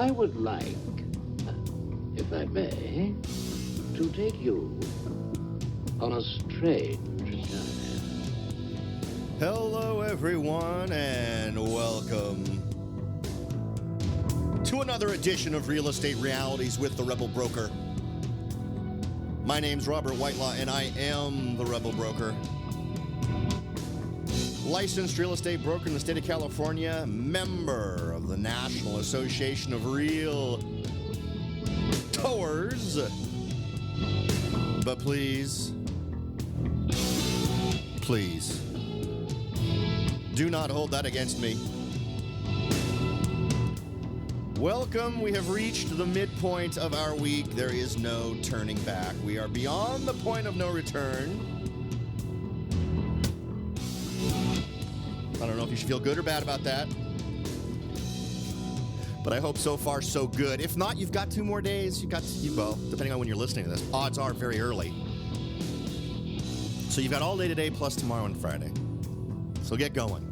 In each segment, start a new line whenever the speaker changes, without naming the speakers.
I would like, if I may, to take you on a strange journey.
Hello, everyone, and welcome to another edition of Real Estate Realities with the Rebel Broker. My name's Robert Whitelaw, and I am the Rebel Broker. Licensed real estate broker in the state of California, member of the National Association of Realtors. But please, do not hold that against me. Welcome. We have reached the midpoint of our week. There is no turning back. We are beyond the point of no return. I don't know if you should feel good or bad about that, but I hope so far so good. If not, you've got 2 more days. Well, depending on when you're listening to this, odds are very early. So you've got all day today plus tomorrow and Friday. So get going.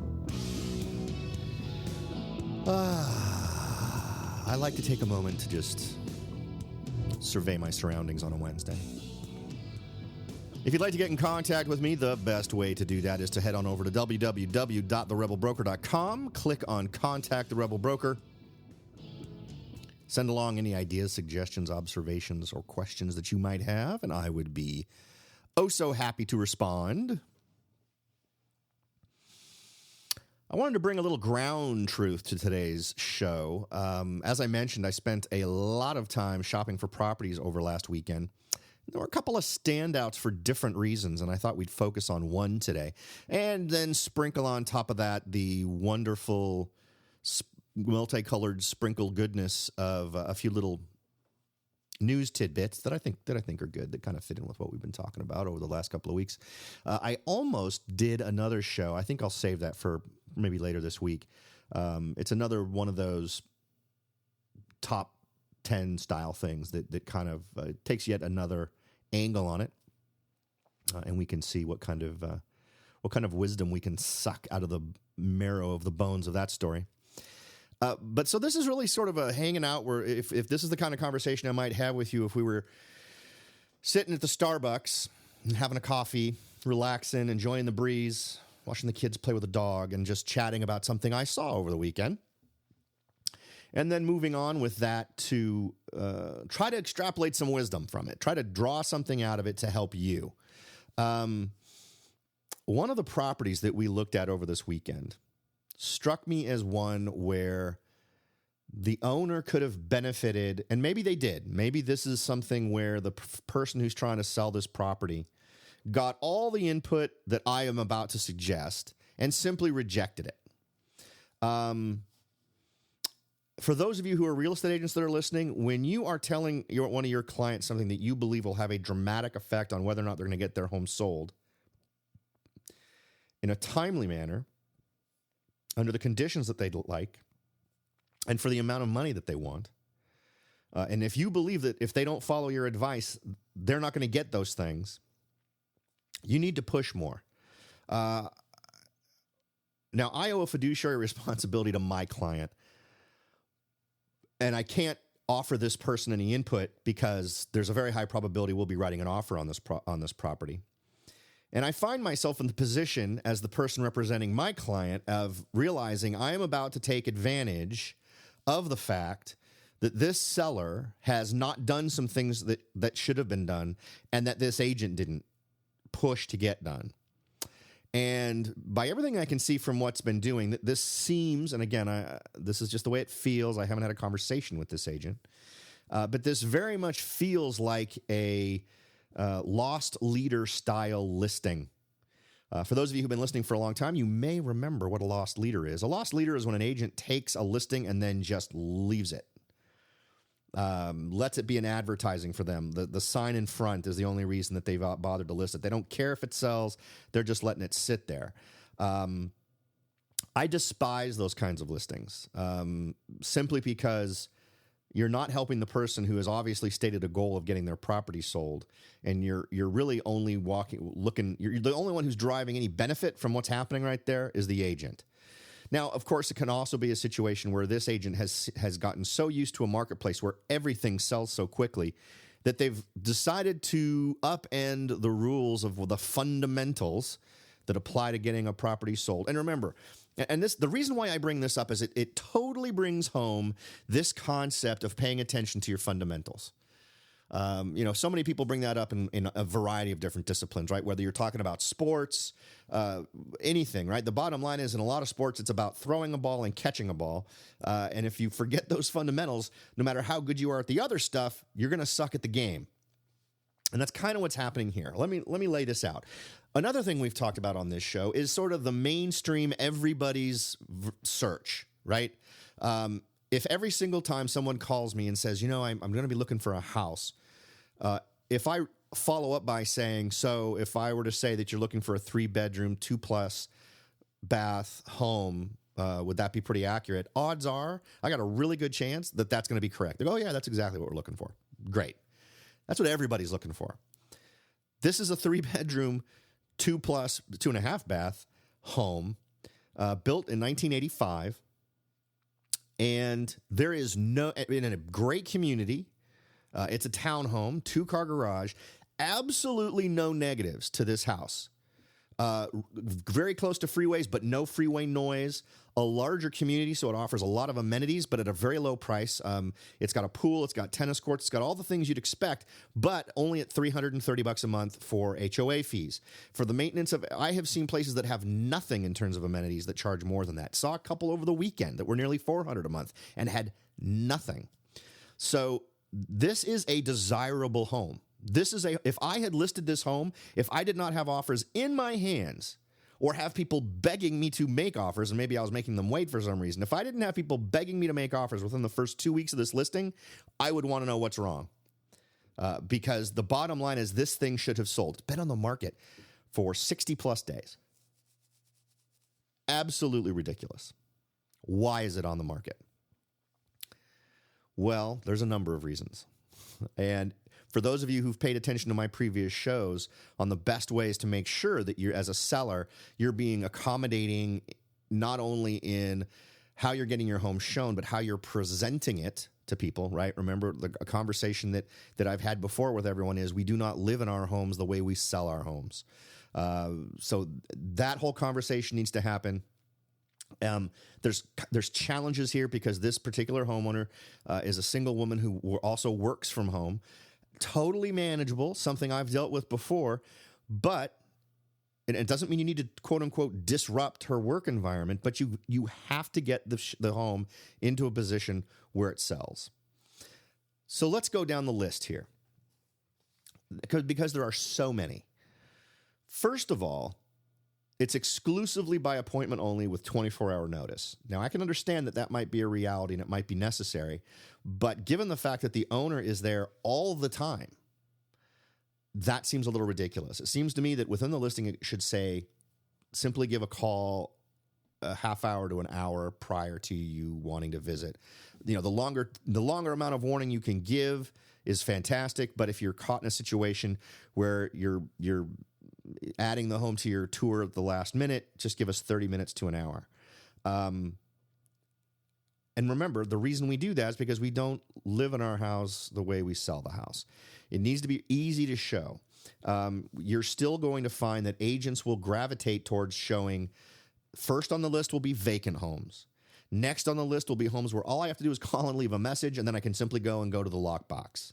I like to take a moment to just survey my surroundings on a Wednesday. If you'd like to get in contact with me, the best way to do that is to head on over to www.therebelbroker.com, click on Contact the Rebel Broker, send along any ideas, suggestions, observations, or questions that you might have, and I would be oh so happy to respond. I wanted to bring a little ground truth to today's show. As I mentioned, I spent a lot of time shopping for properties over last weekend. There were a couple of standouts for different reasons, and I thought we'd focus on one today. And then sprinkle on top of that the wonderful multicolored sprinkle goodness of a few little news tidbits that I think are good, that kind of fit in with what we've been talking about over the last couple of weeks. I almost did another show. I think I'll save that for maybe later this week. It's another one of those top 10 style things that kind of takes yet another angle on it, and we can see what kind of wisdom we can suck out of the marrow of the bones of that story. But so this is really sort of a hanging out where if this is the kind of conversation I might have with you if we were sitting at the Starbucks and having a coffee, relaxing, enjoying the breeze, watching the kids play with the dog, and just chatting about something I saw over the weekend. And then moving on with that to try to extrapolate some wisdom from it. Try to draw something out of it to help you. One of the properties that we looked at over this weekend struck me as one where the owner could have benefited, and maybe they did. Maybe this is something where the person who's trying to sell this property got all the input that I am about to suggest and simply rejected it. For those of you who are real estate agents that are listening, when you are telling one of your clients something that you believe will have a dramatic effect on whether or not they're going to get their home sold in a timely manner, under the conditions that they'd like, and for the amount of money that they want, and if you believe that if they don't follow your advice, they're not going to get those things, you need to push more. Now, I owe a fiduciary responsibility to my client, and I can't offer this person any input because there's a very high probability we'll be writing an offer on this property. And I find myself in the position as the person representing my client of realizing I am about to take advantage of the fact that this seller has not done some things that should have been done and that this agent didn't push to get done. And by everything I can see from what's been doing, this seems, and again, this is just the way it feels. I haven't had a conversation with this agent. But this very much feels like a lost leader style listing. For those of you who've been listening for a long time, you may remember what a lost leader is. A lost leader is when an agent takes a listing and then just leaves it. Lets it be an advertising for them. The sign in front is the only reason that they've bothered to list it. They don't care if it sells. They're just letting it sit there. I despise those kinds of listings simply because you're not helping the person who has obviously stated a goal of getting their property sold, and you're really only you're the only one who's driving any benefit from what's happening right there is the agent. Now, of course, it can also be a situation where this agent has gotten so used to a marketplace where everything sells so quickly that they've decided to upend the rules of the fundamentals that apply to getting a property sold. And remember, and the reason why I bring this up is it totally brings home this concept of paying attention to your fundamentals. So many people bring that up in a variety of different disciplines, right? Whether you're talking about sports, anything, right? The bottom line is in a lot of sports, it's about throwing a ball and catching a ball. And if you forget those fundamentals, no matter how good you are at the other stuff, you're going to suck at the game. And that's kind of what's happening here. Let me lay this out. Another thing we've talked about on this show is sort of the mainstream everybody's search, right? If every single time someone calls me and says, I'm going to be looking for a house, if I follow up by saying, so if I were to say that you're looking for a 3-bedroom, 2+ bath home, would that be pretty accurate? Odds are I got a really good chance that that's going to be correct. They go, oh, yeah, that's exactly what we're looking for. Great. That's what everybody's looking for. This is a 3-bedroom, 2.5 bath home built in 1985. And there is in a great community. It's a townhome, 2-car garage, absolutely no negatives to this house. Very close to freeways, but no freeway noise. A larger community, so it offers a lot of amenities, but at a very low price. It's got a pool, it's got tennis courts, it's got all the things you'd expect, but only at $330 a month for HOA fees. For the maintenance I have seen places that have nothing in terms of amenities that charge more than that. Saw a couple over the weekend that were nearly $400 a month and had nothing. So this is a desirable home. If I had listed this home, if I did not have offers in my hands or have people begging me to make offers, and maybe I was making them wait for some reason, if I didn't have people begging me to make offers within the first 2 weeks of this listing, I would want to know what's wrong. Because the bottom line is this thing should have sold. It's been on the market for 60 plus days. Absolutely ridiculous. Why is it on the market? Well, there's a number of reasons. And for those of you who've paid attention to my previous shows on the best ways to make sure that you're, as a seller, you're being accommodating not only in how you're getting your home shown, but how you're presenting it to people, right? Remember, a conversation that I've had before with everyone is we do not live in our homes the way we sell our homes. So that whole conversation needs to happen. There's challenges here because this particular homeowner is a single woman who also works from home. Totally manageable, something I've dealt with before, but it doesn't mean you need to quote unquote disrupt her work environment, but you have to get the home into a position where it sells. So let's go down the list here because there are so many. First of all, it's exclusively by appointment only with 24-hour notice. Now, I can understand that might be a reality and it might be necessary, but given the fact that the owner is there all the time, that seems a little ridiculous. It seems to me that within the listing, it should say, simply give a call a half hour to an hour prior to you wanting to visit. The longer amount of warning you can give is fantastic, but if you're caught in a situation where you're adding the home to your tour at the last minute, just give us 30 minutes to an hour. And remember, the reason we do that is because we don't live in our house the way we sell the house. It needs to be easy to show. You're still going to find that agents will gravitate towards showing, first on the list will be vacant homes. Next on the list will be homes where all I have to do is call and leave a message, and then I can simply go to the lockbox.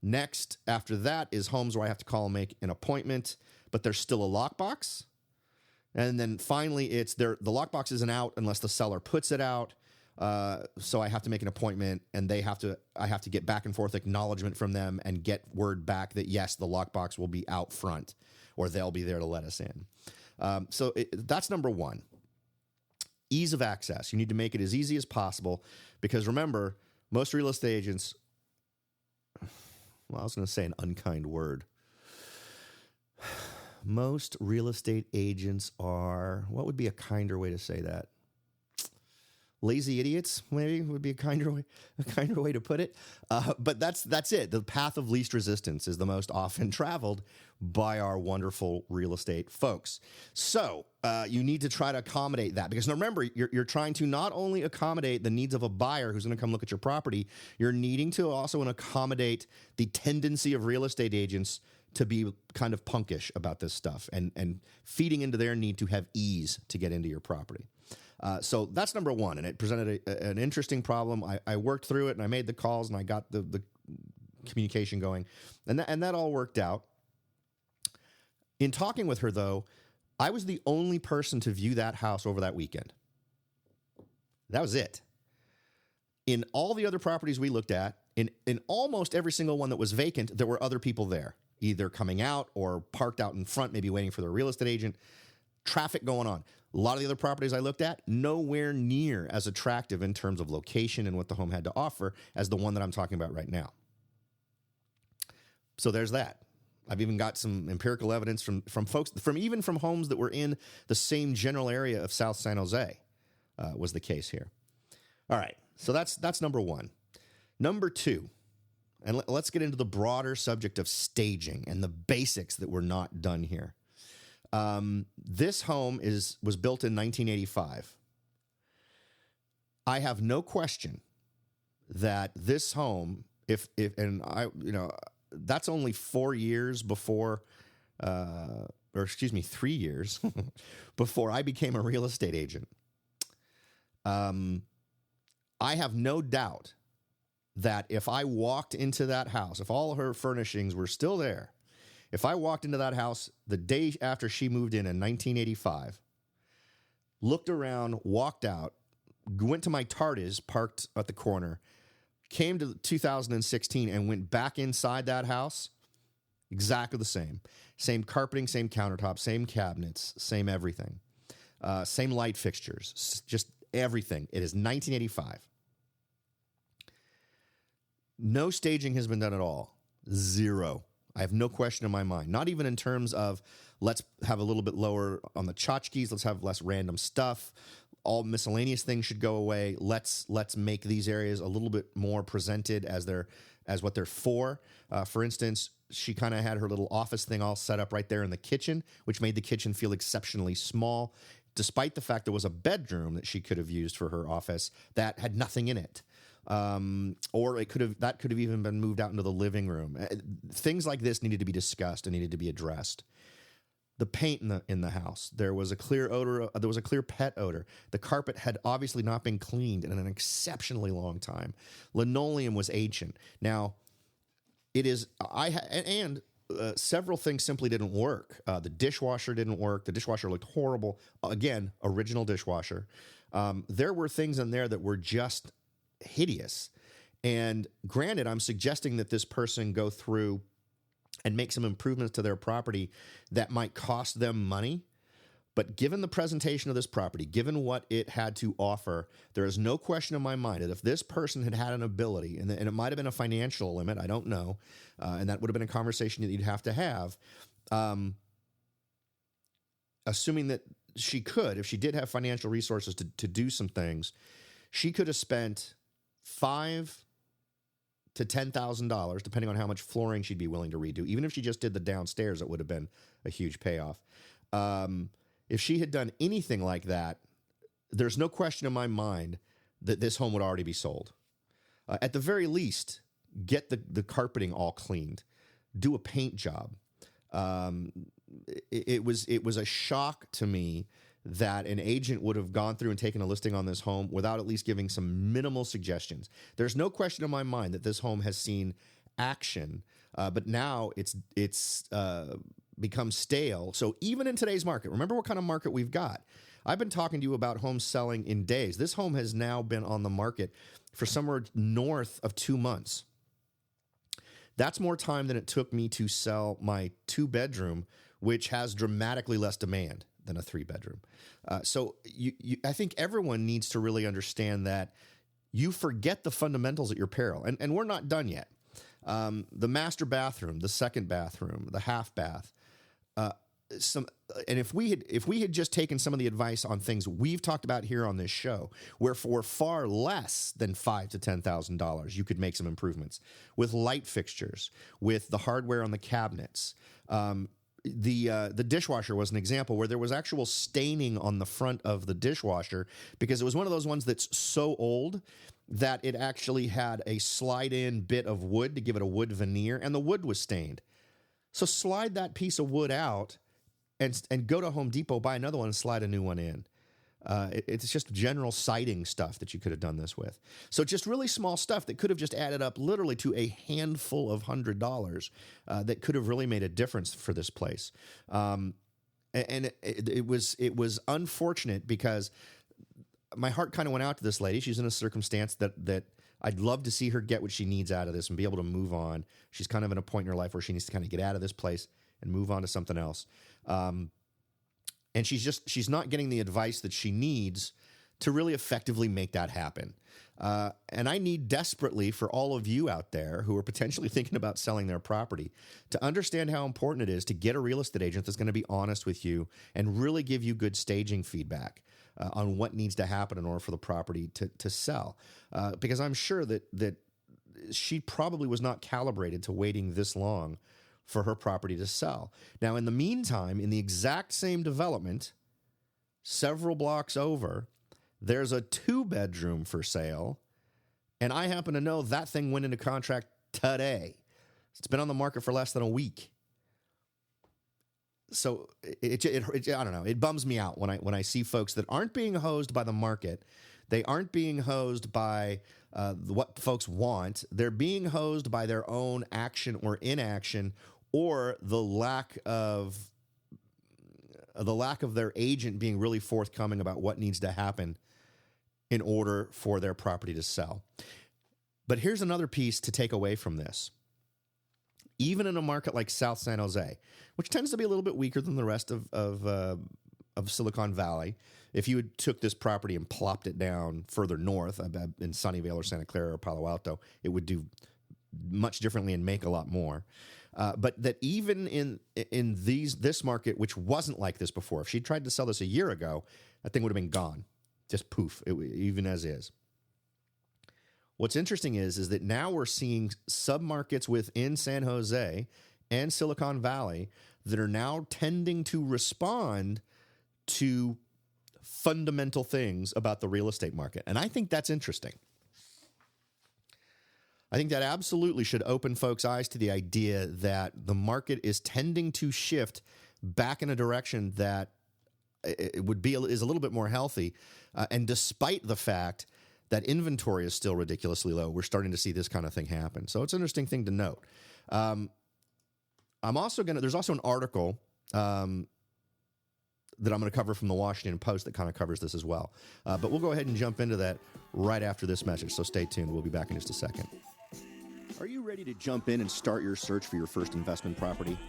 Next, after that, is homes where I have to call and make an appointment, but there's still a lockbox. And then finally, it's the lockbox isn't out unless the seller puts it out. So I have to make an appointment, and I have to get back and forth acknowledgement from them and get word back that yes, the lockbox will be out front, or they'll be there to let us in. So that's number one. Ease of access. You need to make it as easy as possible because remember, most real estate agents, well, I was going to say an unkind word. Most real estate agents are, what would be a kinder way to say that? lazy idiots, maybe would be a kinder way to put it. But that's it. The path of least resistance is the most often traveled by our wonderful real estate folks. So you need to try to accommodate that, because remember, you're trying to not only accommodate the needs of a buyer who's going to come look at your property, you're needing to also accommodate the tendency of real estate agents to be kind of punkish about this stuff and feeding into their need to have ease to get into your property. So that's number one, and it presented an interesting problem. I worked through it, and I made the calls, and I got the communication going, and that all worked out. In talking with her, though, I was the only person to view that house over that weekend. That was it. In all the other properties we looked at, in almost every single one that was vacant, there were other people there, either coming out or parked out in front, maybe waiting for their real estate agent. Traffic going on. A lot of the other properties I looked at, nowhere near as attractive in terms of location and what the home had to offer as the one that I'm talking about right now. So there's that. I've even got some empirical evidence from folks, from homes that were in the same general area of South San Jose, was the case here. All right, so that's number one. Number two, and let's get into the broader subject of staging and the basics that were not done here. This home was built in 1985. I have no question that this home, that's only 4 years before, 3 years before I became a real estate agent. I have no doubt that if I walked into that house, if all her furnishings were still there, if I walked into that house the day after she moved in 1985, looked around, walked out, went to my TARDIS parked at the corner, came to 2016 and went back inside that house, exactly the same. Same carpeting, same countertops, same cabinets, same everything. Same light fixtures, just everything. It is 1985. No staging has been done at all. Zero. I have no question in my mind. Not even in terms of let's have a little bit lower on the tchotchkes, let's have less random stuff. All miscellaneous things should go away. Let's make these areas a little bit more presented as what they're for. For instance, she kind of had her little office thing all set up right there in the kitchen, which made the kitchen feel exceptionally small, despite the fact there was a bedroom that she could have used for her office that had nothing in it. Or that could have even been moved out into the living room. Things like this needed to be discussed and needed to be addressed. The paint in the house, there was a clear odor. There was a clear pet odor. The carpet had obviously not been cleaned in an exceptionally long time. Linoleum was ancient. Now, it is several things simply didn't work. The dishwasher didn't work. The dishwasher looked horrible. Again, original dishwasher. There were things in there that were just hideous. And granted, I'm suggesting that this person go through and make some improvements to their property that might cost them money. But given the presentation of this property, given what it had to offer, there is no question in my mind that if this person had an ability, and it might have been a financial limit, I don't know, and that would have been a conversation that you'd have to have, assuming that she could, if she did have financial resources to do some things, she could have spent $5,000 to $10,000, depending on how much flooring she'd be willing to redo. Even if she just did the downstairs, it would have been a huge payoff. If she had done anything like that, there's no question in my mind that this home would already be sold. At the very least, get the carpeting all cleaned. Do a paint job. It was a shock to me that an agent would have gone through and taken a listing on this home without at least giving some minimal suggestions. There's no question in my mind that this home has seen action, but now it's become stale. So even in today's market, remember what kind of market we've got. I've been talking to you about homes selling in days. This home has now been on the market for somewhere north of 2 months. That's more time than it took me to sell my 2-bedroom, which has dramatically less demand than a 3-bedroom. So I think everyone needs to really understand that you forget the fundamentals at your peril. And we're not done yet. The master bathroom, the second bathroom, the half bath, and if we had just taken some of the advice on things we've talked about here on this show, where for far less than $5,000 to $10,000, you could make some improvements with light fixtures, with the hardware on the cabinets. The dishwasher was an example where there was actual staining on the front of the dishwasher because it was one of those ones that's so old that it actually had a slide-in bit of wood to give it a wood veneer, and the wood was stained. So slide that piece of wood out and go to Home Depot, buy another one, and slide a new one in. It's just general siding stuff that you could have done this with. So just really small stuff that could have just added up literally to a handful of $100 that could have really made a difference for this place. And it was unfortunate because my heart kind of went out to this lady. She's in a circumstance that I'd love to see her get what she needs out of this and be able to move on. She's kind of in a point in her life where she needs to kind of get out of this place and move on to something else. And she's not getting the advice that she needs to really effectively make that happen. And I need desperately for all of you out there who are potentially thinking about selling their property to understand how important it is to get a real estate agent that's going to be honest with you and really give you good staging feedback on what needs to happen in order for the property to sell. Because I'm sure that she probably was not calibrated to waiting this long for her property to sell. Now, in the meantime, in the exact same development, several blocks over, there's a 2-bedroom for sale, and I happen to know that thing went into contract today. It's been on the market for less than a week. So it I don't know. It bums me out when I see folks that aren't being hosed by the market. They aren't being hosed by what folks want. They're being hosed by their own action or inaction, or the lack of their agent being really forthcoming about what needs to happen in order for their property to sell. But here's another piece to take away from this. Even in a market like South San Jose, which tends to be a little bit weaker than the rest of Silicon Valley, if you took this property and plopped it down further north in Sunnyvale or Santa Clara or Palo Alto, it would do much differently and make a lot more. But that even in this market, which wasn't like this before, if she tried to sell this a year ago, that thing would have been gone. Just poof, even as is. What's interesting is that now we're seeing submarkets within San Jose and Silicon Valley that are now tending to respond to fundamental things about the real estate market. And I think that's interesting. I think that absolutely should open folks' eyes to the idea that the market is tending to shift back in a direction that is a little bit more healthy. And despite the fact that inventory is still ridiculously low, we're starting to see this kind of thing happen. So it's an interesting thing to note. There's also an article that I'm going to cover from the Washington Post that kind of covers this as well. But we'll go ahead and jump into that right after this message. So stay tuned. We'll be back in just a second. Are you ready to jump in and start your search for your first investment property?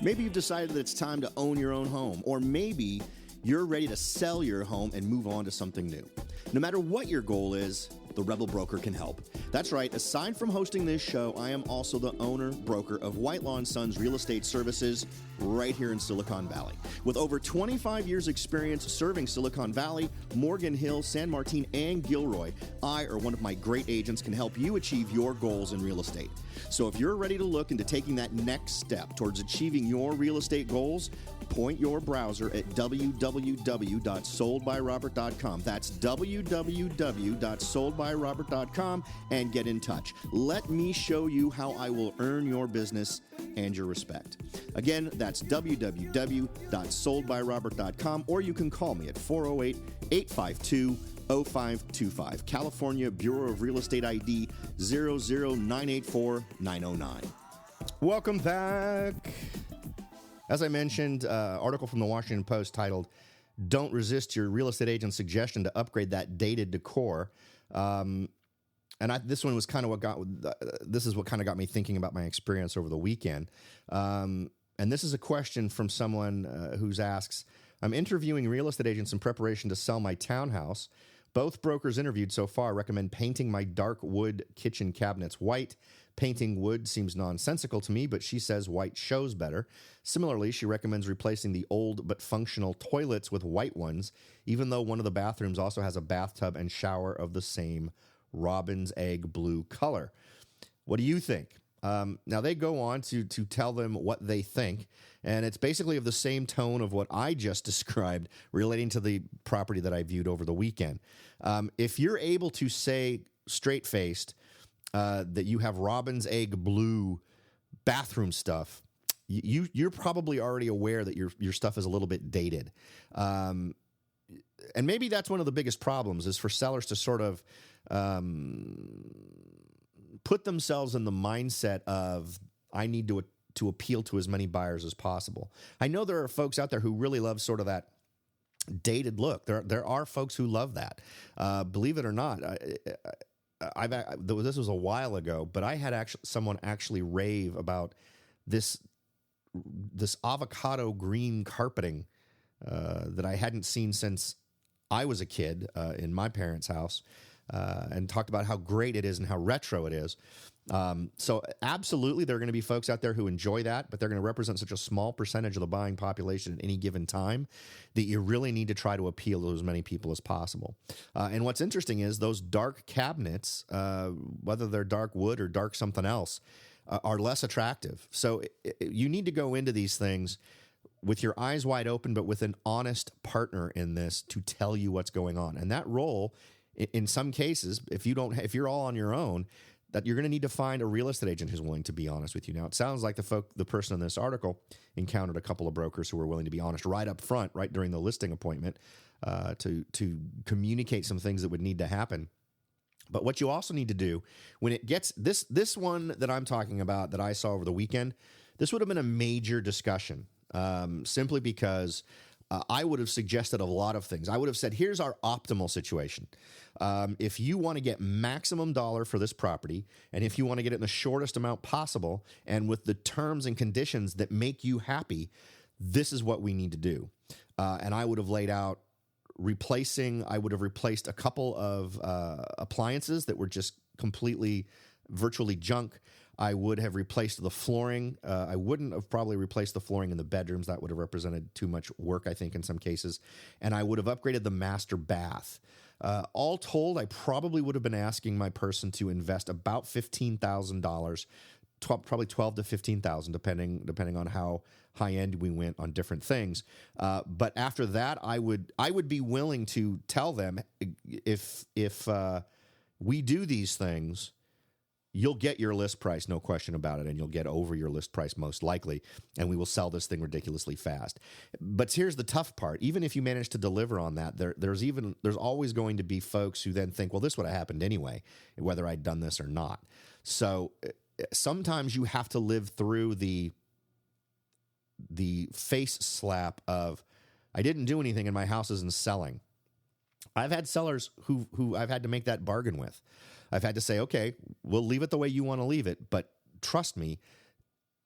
Maybe you've decided that it's time to own your own home, or maybe you're ready to sell your home and move on to something new. No matter what your goal is, the Rebel Broker can help. That's right, aside from hosting this show, I am also the owner, broker of Whitelaw & Sons Real Estate Services right here in Silicon Valley. With over 25 years experience serving Silicon Valley, Morgan Hill, San Martin, and Gilroy, I or one of my great agents can help you achieve your goals in real estate. So if you're ready to look into taking that next step towards achieving your real estate goals, point your browser at www.soldbyrobert.com. That's www.soldbyrobert.com and get in touch. Let me show you how I will earn your business and your respect. Again, that's www.soldbyrobert.com, or you can call me at 408-852-0525. California Bureau of Real Estate ID 00984-909. Welcome back. As I mentioned, article from the Washington Post titled, "Don't Resist Your Real Estate Agent's Suggestion to Upgrade That Dated Decor." This one was kind of this is what kind of got me thinking about my experience over the weekend. And this is a question from someone who asks, "I'm interviewing real estate agents in preparation to sell my townhouse. Both brokers interviewed so far recommend painting my dark wood kitchen cabinets white, Painting wood seems nonsensical to me, but she says white shows better. Similarly, she recommends replacing the old but functional toilets with white ones, even though one of the bathrooms also has a bathtub and shower of the same robin's egg blue color. What do you think? Now, they go on to tell them what they think, and it's basically of the same tone of what I just described relating to the property that I viewed over the weekend. If you're able to say straight-faced that you have robin's egg blue bathroom stuff, you're probably already aware that your stuff is a little bit dated. And maybe that's one of the biggest problems is for sellers to sort of put themselves in the mindset of, I need to appeal to as many buyers as possible. I know there are folks out there who really love sort of that dated look. There are folks who love that. Believe it or not, this was a while ago, but I had someone actually rave about this avocado green carpeting that I hadn't seen since I was a kid in my parents' house, and talked about how great it is and how retro it is. So absolutely, there are going to be folks out there who enjoy that, but they're going to represent such a small percentage of the buying population at any given time that you really need to try to appeal to as many people as possible. And what's interesting is those dark cabinets, whether they're dark wood or dark something else, are less attractive. So you need to go into these things with your eyes wide open, but with an honest partner in this to tell you what's going on. And that role, in some cases, if you're all on your own, that you're going to need to find a real estate agent who's willing to be honest with you. Now, it sounds like the person in this article encountered a couple of brokers who were willing to be honest right up front, right during the listing appointment, to communicate some things that would need to happen. But what you also need to do when it gets this one that I'm talking about that I saw over the weekend, this would have been a major discussion, simply because I would have suggested a lot of things. I would have said, here's our optimal situation. If you want to get maximum dollar for this property, and if you want to get it in the shortest amount possible, and with the terms and conditions that make you happy, this is what we need to do. And I would have laid out I would have replaced a couple of appliances that were just completely, virtually junk. I would have replaced the flooring. I wouldn't have probably replaced the flooring in the bedrooms. That would have represented too much work, I think, in some cases. And I would have upgraded the master bath. All told, I probably would have been asking my person to invest about $15,000, probably $12,000 to $15,000, depending on how high end we went on different things. But after that, I would be willing to tell them, if we do these things, you'll get your list price, no question about it, and you'll get over your list price most likely, and we will sell this thing ridiculously fast. But here's the tough part. Even if you manage to deliver on that, there's always going to be folks who then think, well, this would have happened anyway, whether I'd done this or not. So sometimes you have to live through the face slap of, I didn't do anything and my house isn't selling. I've had sellers who I've had to make that bargain with. I've had to say, okay, we'll leave it the way you want to leave it, but trust me,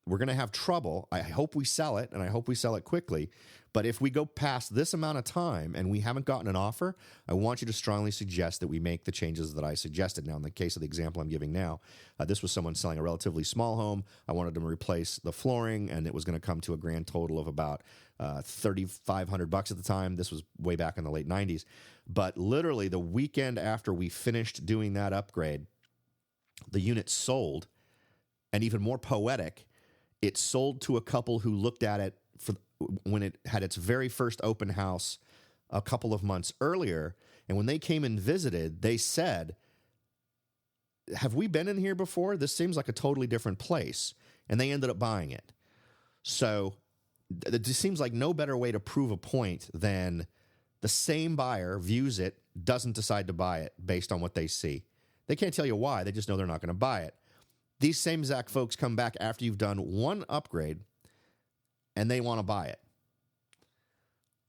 we're going to have trouble. I hope we sell it, and I hope we sell it quickly. But if we go past this amount of time and we haven't gotten an offer, I want you to strongly suggest that we make the changes that I suggested. Now, in the case of the example I'm giving now, this was someone selling a relatively small home. I wanted them to replace the flooring, and it was going to come to a grand total of about $3,500 at the time. This was way back in the late 90s. But literally the weekend after we finished doing that upgrade, the unit sold, and even more poetic, it sold to a couple who looked at it when it had its very first open house a couple of months earlier. And when they came and visited, they said, have we been in here before? This seems like a totally different place. And they ended up buying it. So it just seems like no better way to prove a point than the same buyer views it, doesn't decide to buy it based on what they see. They can't tell you why. They just know they're not going to buy it. These same exact folks come back after you've done one upgrade, and they want to buy it.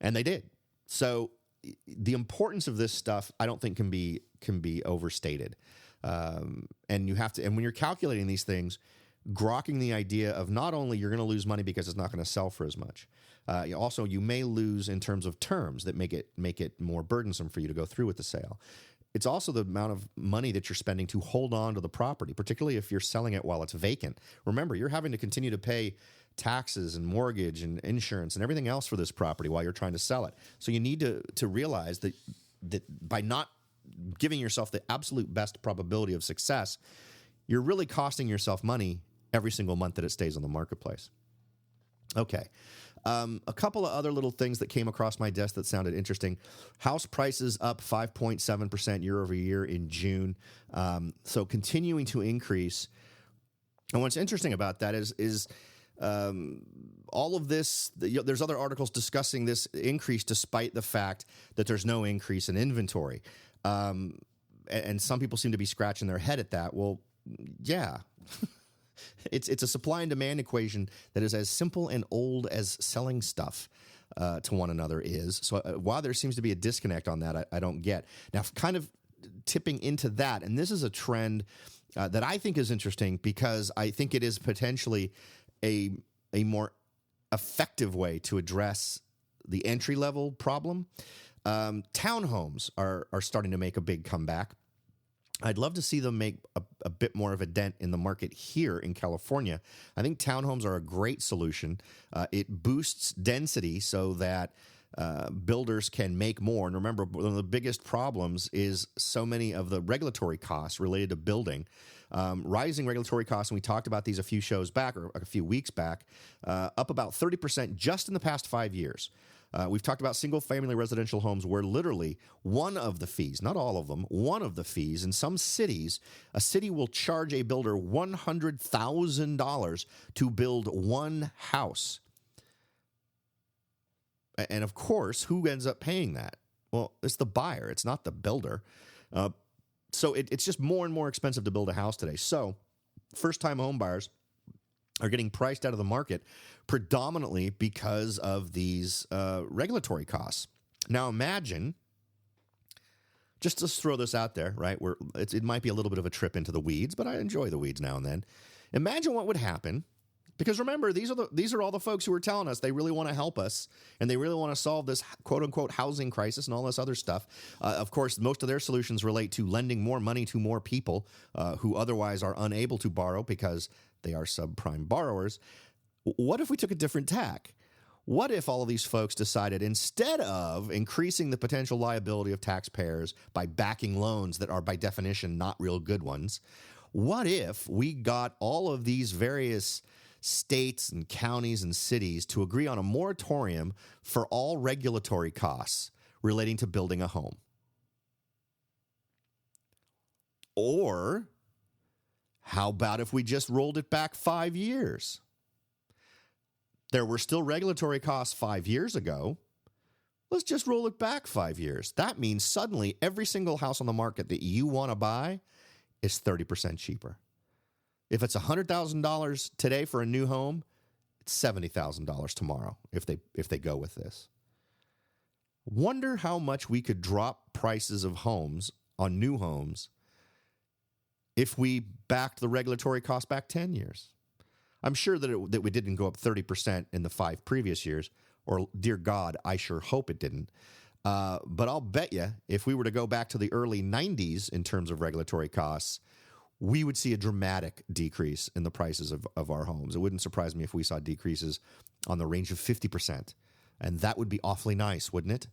And they did. So the importance of this stuff, I don't think can be overstated. And you have to, and when you're calculating these things, grokking the idea of not only you're going to lose money because it's not going to sell for as much. You may lose in terms of terms that make it more burdensome for you to go through with the sale. it's also the amount of money that you're spending to hold on to the property, particularly if you're selling it while it's vacant. Remember, you're having to continue to pay taxes and mortgage and insurance and everything else for this property while you're trying to sell it. So you need to realize that by not giving yourself the absolute best probability of success, you're really costing yourself money every single month that it stays on the marketplace. Okay. A couple of other little things that came across my desk that sounded interesting. House prices up 5.7% year over year in June. So continuing to increase. And what's interesting about that is all of this, there's other articles discussing this increase despite the fact that there's no increase in inventory. And some people seem to be scratching their head at that. Well, yeah. It's a supply and demand equation that is as simple and old as selling stuff to one another is. So while there seems to be a disconnect on that, I don't get. Now, kind of tipping into that, and this is a trend that I think is interesting because I think it is potentially a more effective way to address the entry-level problem. Townhomes are starting to make a big comeback. I'd love to see them make a bit more of a dent in the market here in California. I think townhomes are a great solution. It boosts density so that builders can make more. And remember, one of the biggest problems is so many of the regulatory costs related to building. Rising regulatory costs, and we talked about these a few shows back or a few weeks back, up about 30% just in the past 5 years. We've talked about single-family residential homes where literally one of the fees, not all of them, one of the fees in some cities, a city will charge a builder $100,000 to build one house. And of course, who ends up paying that? Well, it's the buyer. It's not the builder. So it's just more and more expensive to build a house today. So first-time home buyers are getting priced out of the market predominantly because of these regulatory costs. Now imagine, just to throw this out there, right? It might be a little bit of a trip into the weeds, but I enjoy the weeds now and then. Imagine what would happen, because remember, these are all the folks who are telling us they really want to help us and they really want to solve this quote-unquote housing crisis and all this other stuff. Of course, most of their solutions relate to lending more money to more people who otherwise are unable to borrow because they are subprime borrowers. What if we took a different tack? What if all of these folks decided, instead of increasing the potential liability of taxpayers by backing loans that are by definition not real good ones, what if we got all of these various states and counties and cities to agree on a moratorium for all regulatory costs relating to building a home? Or how about if we just rolled it back 5 years? There were still regulatory costs 5 years ago. Let's just roll it back 5 years. That means suddenly every single house on the market that you want to buy is 30% cheaper. If it's $100,000 today for a new home, it's $70,000 tomorrow if they go with this. Wonder how much we could drop prices of homes on new homes if we backed the regulatory cost back 10 years. I'm sure that we didn't go up 30% in the 5 previous years, or dear God, I sure hope it didn't. But I'll bet you if we were to go back to the early 90s in terms of regulatory costs, we would see a dramatic decrease in the prices of our homes. It wouldn't surprise me if we saw decreases on the range of 50%. And that would be awfully nice, wouldn't it?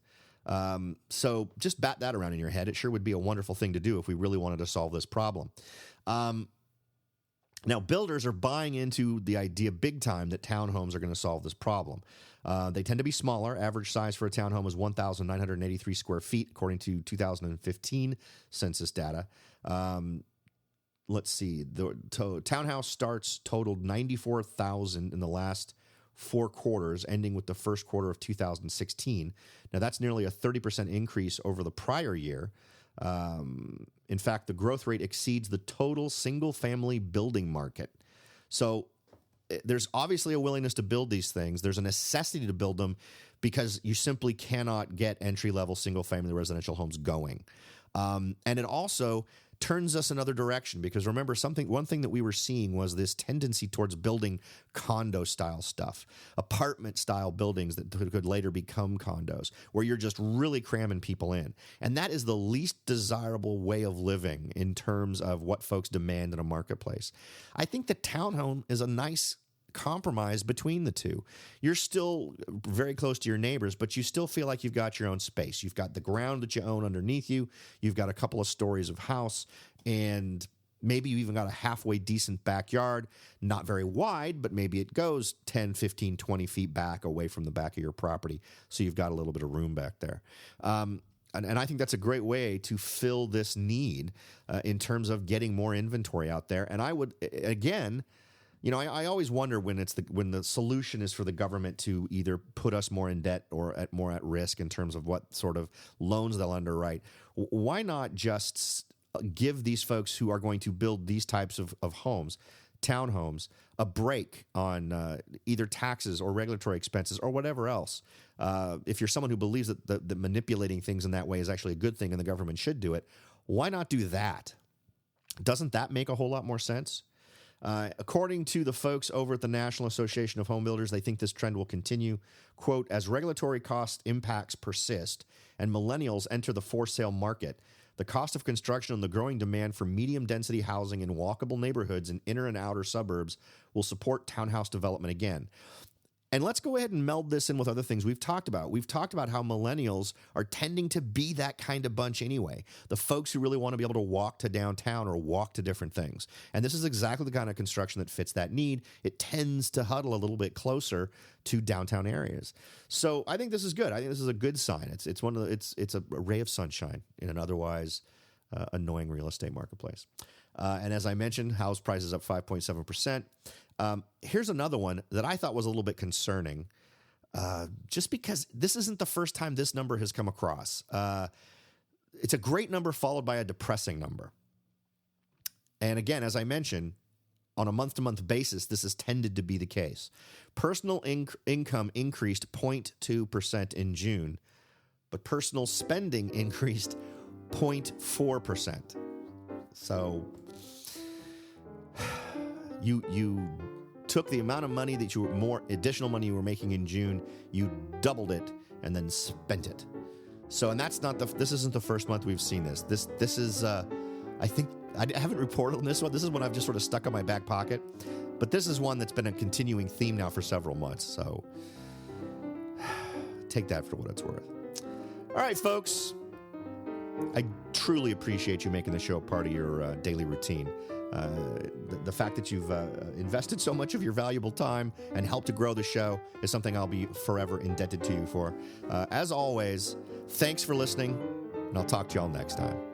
So just bat that around in your head. It sure would be a wonderful thing to do if we really wanted to solve this problem. Now, builders are buying into the idea big time that townhomes are going to solve this problem. They tend to be smaller. Average size for a townhome is 1,983 square feet, according to 2015 census data. Let's see. The townhouse starts totaled 94,000 in the last 4 quarters, ending with the first quarter of 2016. Now, that's nearly a 30% increase over the prior year. In fact, the growth rate exceeds the total single-family building market. So there's obviously a willingness to build these things. There's a necessity to build them because you simply cannot get entry-level single-family residential homes going. And it also turns us another direction. Because remember, one thing that we were seeing was this tendency towards building condo-style stuff, apartment-style buildings that could later become condos, where you're just really cramming people in. And that is the least desirable way of living in terms of what folks demand in a marketplace. I think the townhome is a nice compromise between the two. You're still very close to your neighbors, but you still feel like you've got your own space. You've got the ground that you own underneath you. You've got a couple of stories of house, and maybe you even got a halfway decent backyard, not very wide, but maybe it goes 10, 15, 20 feet back away from the back of your property. So you've got a little bit of room back there. And I think that's a great way to fill this need in terms of getting more inventory out there. And I would, again, I always wonder when the solution is for the government to either put us more in debt or more at risk in terms of what sort of loans they'll underwrite. Why not just give these folks who are going to build these types of homes, townhomes, a break on either taxes or regulatory expenses or whatever else? If you're someone who believes that manipulating things in that way is actually a good thing and the government should do it, why not do that? Doesn't that make a whole lot more sense? According to the folks over at the National Association of Home Builders, they think this trend will continue, quote, as regulatory cost impacts persist and millennials enter the for-sale market. The cost of construction and the growing demand for medium-density housing in walkable neighborhoods in inner and outer suburbs will support townhouse development again. And let's go ahead and meld this in with other things we've talked about. We've talked about how millennials are tending to be that kind of bunch anyway. The folks who really want to be able to walk to downtown or walk to different things. And this is exactly the kind of construction that fits that need. It tends to huddle a little bit closer to downtown areas. So I think this is good. I think this is a good sign. It's a ray of sunshine in an otherwise annoying real estate marketplace. And as I mentioned, house prices up 5.7%. Here's another one that I thought was a little bit concerning, just because this isn't the first time this number has come across. It's a great number followed by a depressing number. And again, as I mentioned, on a month-to-month basis, this has tended to be the case. Personal income increased 0.2% in June, but personal spending increased 0.4%. So you took the amount of money that additional money you were making in June, you doubled it and then spent it. So, and this isn't the first month we've seen this. This is, I think, I haven't reported on this one. This is one I've just sort of stuck in my back pocket. But this is one that's been a continuing theme now for several months. So take that for what it's worth. All right, folks. I truly appreciate you making the show a part of your daily routine. The fact that you've invested so much of your valuable time and helped to grow the show is something I'll be forever indebted to you for. As always, thanks for listening, and I'll talk to you all next time.